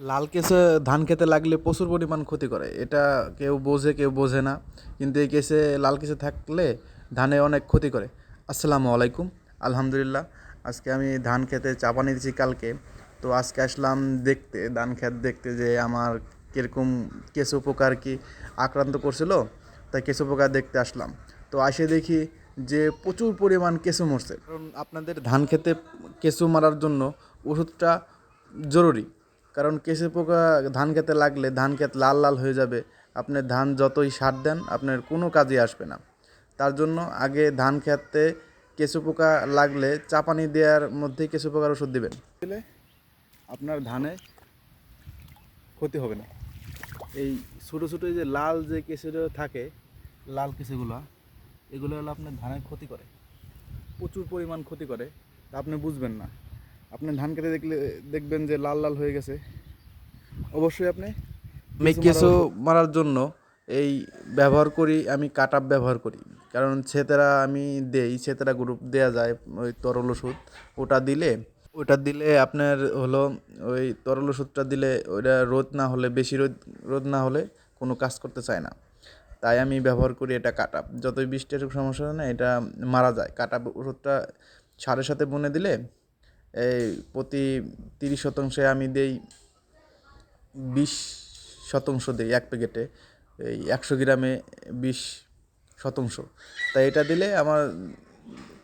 লাল কেঁচো ধান খেতে লাগলে প্রচুর পরিমাণ ক্ষতি করে, এটা কেউ বোঝে কেউ বোঝে না, কিন্তু এই কেসে লাল কেঁচো থাকলে ধানে অনেক ক্ষতি করে। আসসালামু আলাইকুম। আলহামদুলিল্লাহ, আজকে আমি ধান খেতে চাপানি দিয়েছি কালকে। তো আজকে আসলাম দেখতে, ধান খেত দেখতে, যে আমার কীরকম কেঁচো পোকার কি আক্রান্ত করছিল, তাই কেঁচো পোকা দেখতে আসলাম। তো আসে দেখি যে প্রচুর পরিমাণ কেঁচো মরছে। কারণ আপনাদের ধান খেতে কেঁচো মারার জন্য ওষুধটা জরুরি। কারণ কেঁচো পোকা ধান খেতে লাগলে ধান খেত লাল লাল হয়ে যাবে, আপনি ধান যতই সার দেন আপনার কোনো কাজে আসবে না। তার জন্য আগে ধান খেতে কেঁচো পোকা লাগলে চাপানি দেওয়ার মধ্যেই কেঁচো পোকার ওষুধ দিবেন, দিলে আপনার ধানে ক্ষতি হবে না। এই ছোটো ছোটো যে লাল যে কেঁচোগুলো থাকে, লাল কেঁচোগুলো, এগুলো হলো আপনার ধানের ক্ষতি করে, প্রচুর পরিমাণ ক্ষতি করে। তা আপনি বুঝবেন না, আপনি ধান খেতে দেখলে দেখবেন যে লাল লাল হয়ে গেছে। অবশ্যই আপনি আমি কেঁচো মারার জন্য এই ব্যবহার করি, আমি কাটাপ ব্যবহার করি। কারণ ছেতেরা আমি দেই, ছেতেরা গ্রুপ দেওয়া যায় ওই তরল ওষুধ, ওটা দিলে আপনার হলো ওই তরল ওষুধটা দিলে ওইটা রোদ না হলে, বেশি রোদ না হলে কোনো কাজ করতে চায় না। তাই আমি ব্যবহার করি এটা কাটাপ। যতই বৃষ্টির সমস্যা হয় না, এটা মারা যায়। কাটাপ ওষুধটা সারের সাথে বুনে দিলে এই প্রতি 30 শতাংশে আমি দেই 20 শতাংশ দেই এক প্যাকেটে, এই 100 গ্রামে 20 শতাংশ। তাই এটা দিলে আমার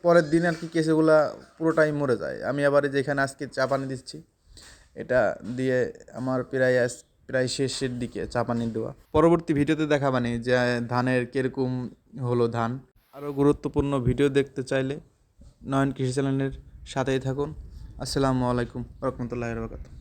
পরের দিন আর কি কেঁচোগুলা পুরোটাই মরে যায়। আমি আবার যেখানে আজকে চা পানি দিচ্ছি, এটা দিয়ে আমার প্রায় শেষের দিকে চা পানি দেওয়া। পরবর্তী ভিডিওতে দেখাবানি যে ধানের কীরকম হলো ধান। আরও গুরুত্বপূর্ণ ভিডিও দেখতে চাইলে নয়ন কৃষি চ্যানেলের সাথেই থাকুন। আসসালামু আলাইকুম রহমতুল্লাহি ওয়া বারাকাতুহু।